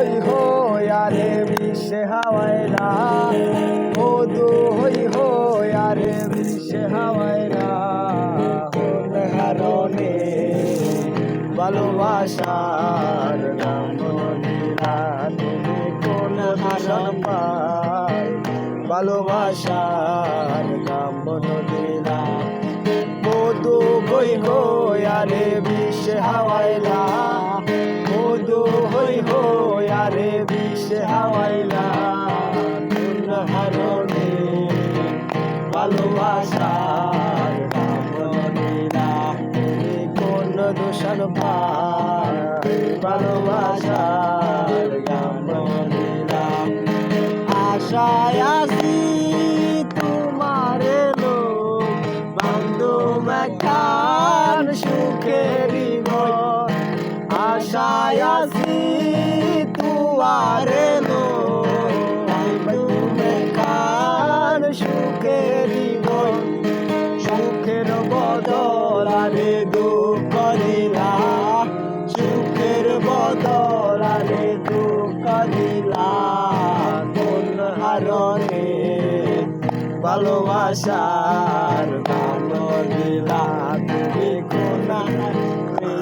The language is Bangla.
হই হই আরে বিশ্বে হাওয়াইলা মধু হই হই আরে বিশ্বে হাওয়াইলা কোন হারণে ভালোবাসার নাম দিলা তুমি কোন হাসন পাই ভালোবাসার নাম দিলা মধু হই হই আরে বিশ্বে হাওয়াইলা মধু হই হই আরে বিশ্বে হাওয়াইলা কোন হারণে ভালোবাসার নাম দিলা তুমি কোন দোষণ পাই ভালোবাসার নাম দিলা আশায় আছি তোমারে লোক বান্ধব একখান সুখেরই ঘর আশায় আছি তোমারে লোক বান্ধব একখান সুখেরই ঘর সুখের বদল আরে দুঃখ দিলা সুখের বদল আরে দুঃখ দিলা কোন হারণে ভালোবাসার নাম দিলা তুমি কোন হারণে